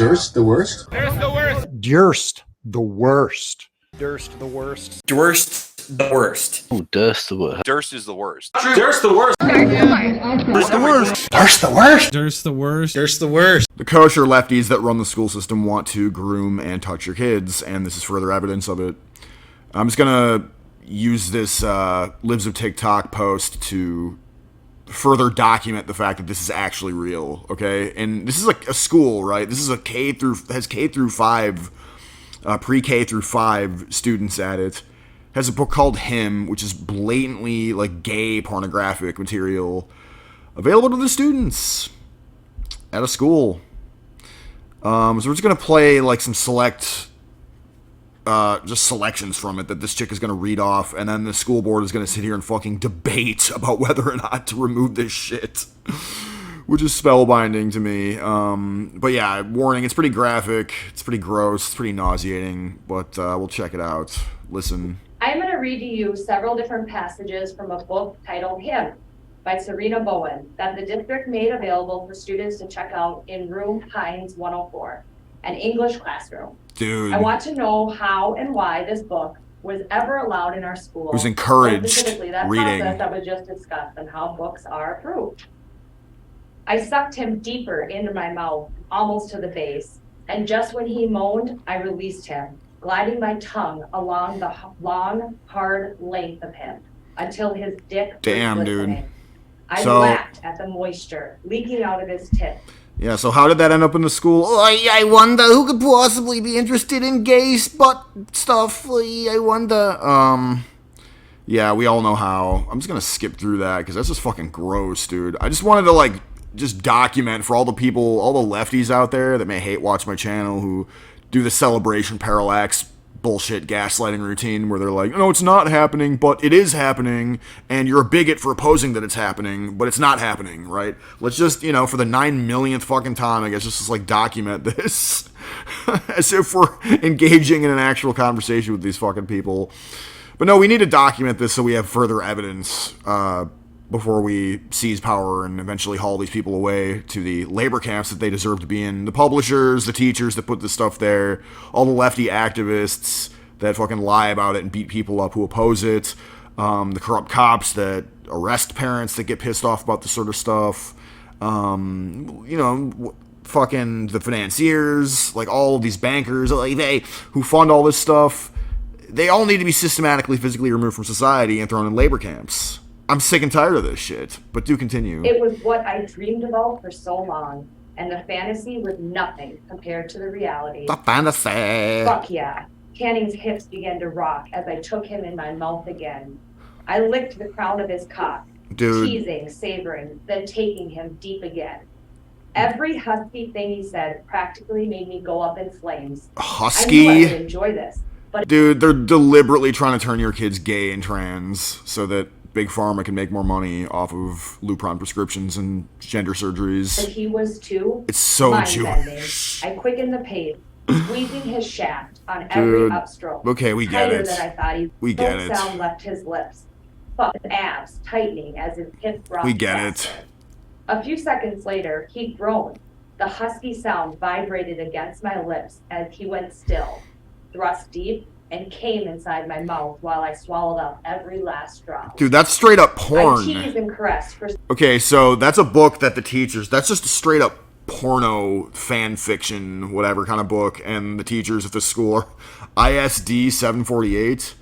Durst the worst? Durst the worst. Durst the worst. Durst the worst. Durst the worst. Oh, Durst the worst. Durst is the worst. Durst the worst. Durst the worst. Durst the worst? Durst the worst. Durst the worst. The kosher lefties that run the school system want to groom and touch your kids, and this is further evidence of it. I'm just gonna use this Lives of TikTok post to further document the fact that this is actually real, okay? And this is like a school, right? This is a K through 5, pre-K through 5 students at it. Has a book called Him, which is blatantly like gay pornographic material available to the students at a school. So we're just gonna play like some select just selections from it that this chick is going to read off, and then the school board is going to sit here and fucking debate about whether or not to remove this shit, which is spellbinding to me. But yeah, warning, it's pretty graphic, it's pretty gross, it's pretty nauseating, but we'll check it out. Listen. I'm going to read to you several different passages from a book titled Him by Serena Bowen that the district made available for students to check out in room Hines 104, an English classroom. Dude. I want to know how and why this book was ever allowed in our school. It was encouraged specifically that reading. process that was just discussed and how books are approved. I sucked him deeper into my mouth, almost to the base, and just when he moaned, I released him, gliding my tongue along the long, hard length of him until his dick was glistening. I laughed at the moisture leaking out of his tip. Yeah, so how did that end up in the school? Oh, I wonder who could possibly be interested in gay butt stuff. I wonder. Yeah, we all know how. I'm just gonna skip through that because that's just fucking gross, dude. I just wanted to like just document for all the people, all the lefties out there that may hate watch my channel who do the celebration parallax bullshit gaslighting routine where they're like, no, it's not happening, but it is happening, and you're a bigot for opposing that it's happening, but it's not happening, right? Let's just, you know, for the 9 millionth fucking time, I guess, just like document this as if we're engaging in an actual conversation with these fucking people. But no, we need to document this so we have further evidence before we seize power and eventually haul these people away to the labor camps that they deserve to be in. The publishers, the teachers that put this stuff there, all the lefty activists that fucking lie about it and beat people up who oppose it, the corrupt cops that arrest parents that get pissed off about this sort of stuff, you know, fucking the financiers, like all of these bankers, like they who fund all this stuff, they all need to be systematically physically removed from society and thrown in labor camps. I'm sick and tired of this shit, but do continue. It was what I dreamed about for so long, and the fantasy was nothing compared to the reality. The fantasy. Fuck yeah. Canning's hips began to rock as I took him in my mouth again. I licked the crown of his cock, dude. Teasing, savoring, then taking him deep again. Every husky thing he said practically made me go up in flames. Husky? I knew I would enjoy this, but dude, they're deliberately trying to turn your kids gay and trans so that Big Pharma can make more money off of Lupron prescriptions and gender surgeries. But he was too. It's so mind-bending. Jewish. I quickened the pace, squeezing his shaft on every upstroke. Okay, we get it. Than I thought he we get it. Sound left his lips, but abs tightening as his hip rocked. We get faster. it. A few seconds later, he groaned. The husky sound vibrated against my lips as he went still, thrust deep, and came inside my mouth while I swallowed up every last drop. Dude, that's straight up porn. I teased and caressed for... Okay, so that's a book that the teachers... That's just a straight up porno fan fiction, whatever kind of book, and the teachers at the school are ISD 748.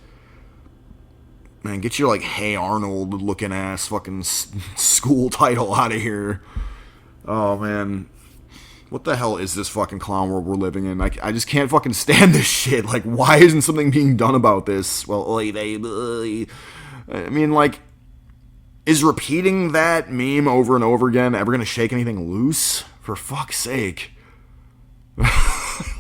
Man, get your, like, Hey Arnold looking ass fucking school title out of here. Oh, man. What the hell is this fucking clown world we're living in? I just can't fucking stand this shit. Like, why isn't something being done about this? Well, I mean, like, is repeating that meme over and over again ever gonna shake anything loose? For fuck's sake.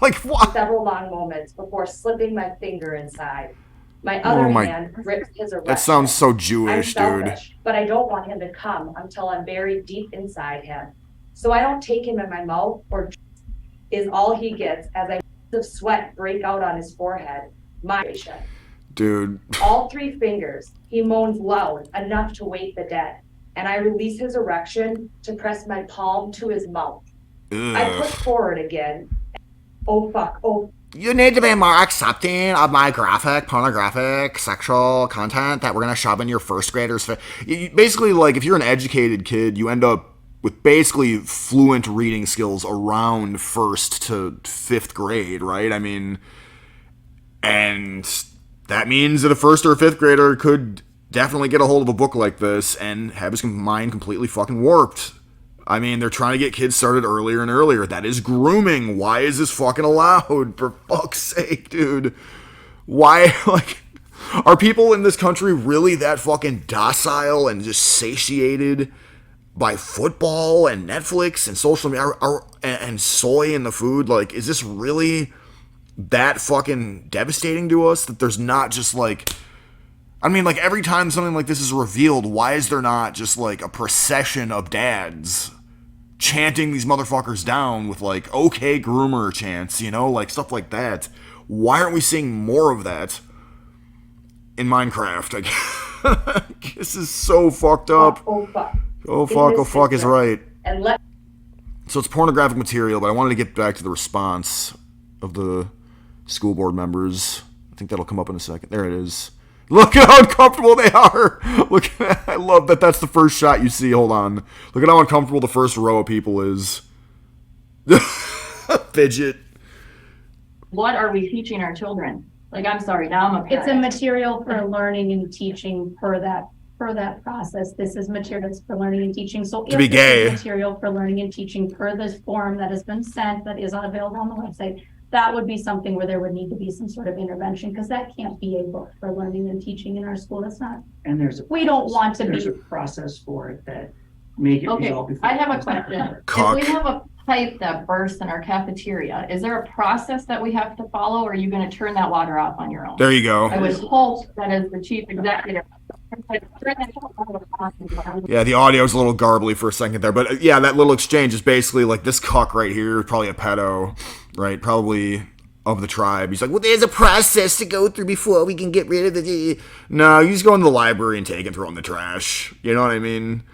Like, what? Several long moments before slipping my finger inside. My other hand gripped his erection. That sounds so Jewish, I'm selfish, but I don't want him to come until I'm buried deep inside him. So I don't take him in my mouth, or is all he gets as I of sweat break out on his forehead. Dude. All 3 fingers. He moans loud, enough to wake the dead. And I release his erection to press my palm to his mouth. Ugh. I push forward again Oh fuck, oh You need to be more accepting of my graphic, pornographic, sexual content that we're going to shove in your first graders. Basically, like, if you're an educated kid, you end up with basically fluent reading skills around first to fifth grade, right? I mean, and that means that a first or a fifth grader could definitely get a hold of a book like this and have his mind completely fucking warped. I mean, they're trying to get kids started earlier and earlier. That is grooming. Why is this fucking allowed? For fuck's sake, dude. Why, like, are people in this country really that fucking docile and just satiated by football and Netflix and social media and soy in the food? Like, is this really that fucking devastating to us that there's not just, like, I mean, like, every time something like this is revealed, why is there not just, like, a procession of dads chanting these motherfuckers down with, like, okay groomer chants, you know, like, stuff like that? Why aren't we seeing more of that in Minecraft? This is so fucked up. oh fuck. Oh fuck is right. And let So it's pornographic material, but I wanted to get back to the response of the school board members. I think that'll come up in a second. There it is. Look at how uncomfortable they are. Look, I love that that's the first shot you see. Hold on. Look at how uncomfortable the first row of people is. Fidget. What are we teaching our children? Like, I'm sorry, now I'm a parent. It's a material for learning and teaching per that process. This is materials for learning and teaching. So To be if gay. this is material for learning and teaching per this form that has been sent, that is available on the website, that would be something where there would need to be some sort of intervention, because that can't be a book for learning and teaching in our school. That's not, And there's a we don't want to there's be. a process for it that may get Okay, resolved before. I have a it comes back. question. Cock. If we have a pipe that bursts in our cafeteria, is there a process that we have to follow, or are you gonna turn that water off on your own? There you I go. would hope that as the chief executive. Yeah, the audio's a little garbly for a second there, but yeah, that little exchange is basically like this cuck right here, probably a pedo, right? Probably of the tribe. He's like, well, there's a process to go through before we can get rid of it. No, you just go in the library and take it and throw it in the trash. You know what I mean?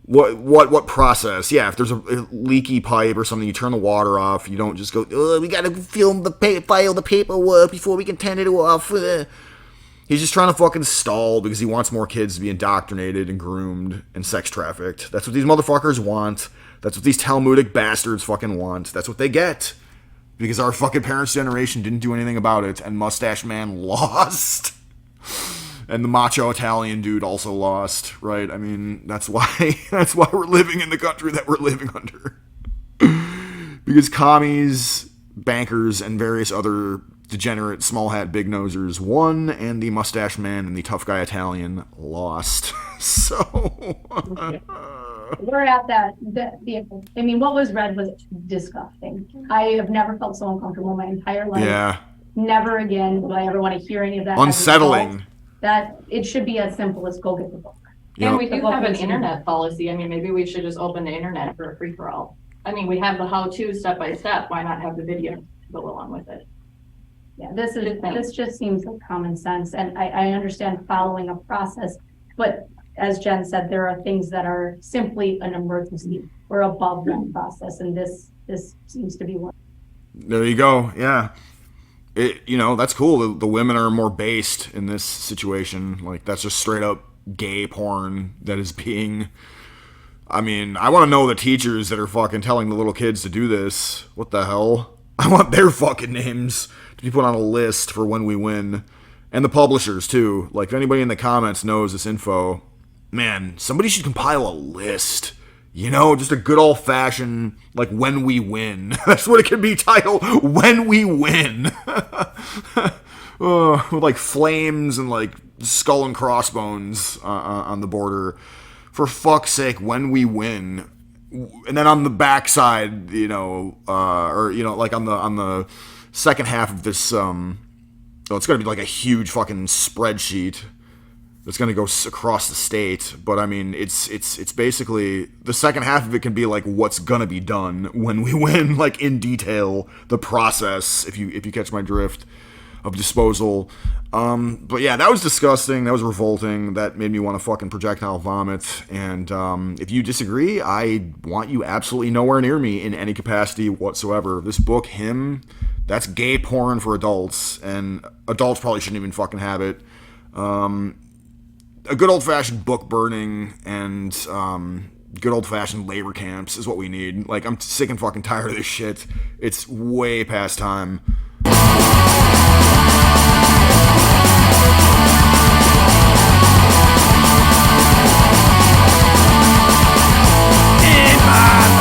What process? Yeah, if there's a leaky pipe or something, you turn the water off. You don't just go, oh, we gotta file the paperwork before we can turn it off. He's just trying to fucking stall because he wants more kids to be indoctrinated and groomed and sex trafficked. That's what these motherfuckers want. That's what these Talmudic bastards fucking want. That's what they get. Because our fucking parents' generation didn't do anything about it, and Mustache Man lost. And the macho Italian dude also lost, right? I mean, that's why we're living in the country that we're living under. Because commies, bankers, and various other degenerate small hat big nosers won, and the Mustache Man and the tough guy Italian lost. So We're at that vehicle. I mean, what was read was disgusting. I have never felt so uncomfortable in my entire life. yeah, Never again will I ever want to hear any of that. unsettling. That it should be as simple as go get the book. You And know, we do have an internet policy. I mean, maybe we should just open the internet for a free-for-all. I mean, we have the how-to step by step. Why not have the video to go along with it? Yeah, this just seems like common sense, and I understand following a process, but as Jen said, there are things that are simply an emergency or above that process, and this seems to be one. there you go. Yeah. That's cool. The women are more based in this situation. Like, that's just straight up gay porn that is being. I mean, I want to know the teachers that are fucking telling the little kids to do this. What the hell? I want their fucking names to be put on a list for when we win. And the publishers, too. Like, if anybody in the comments knows this info, man, somebody should compile a list. You know, just a good old-fashioned, like, when we win. That's what it could be titled, When We Win. With, like, flames and, like, skull and crossbones on the border. For fuck's sake, when we win. And then on the backside, like, on the second half of this, it's going to be, like, a huge fucking spreadsheet that's going to go across the state, but I mean, it's basically, the second half of it can be like what's going to be done when we win, like in detail, the process, if you catch my drift. of disposal. But yeah, that was disgusting. That was revolting. That made me want to fucking projectile vomit. And if you disagree, I want you absolutely nowhere near me in any capacity whatsoever. This book, Him, that's gay porn for adults, and adults probably shouldn't even fucking have it. A good old-fashioned book burning and good old-fashioned labor camps is what we need. Like, I'm sick and fucking tired of this shit. It's way past time. In my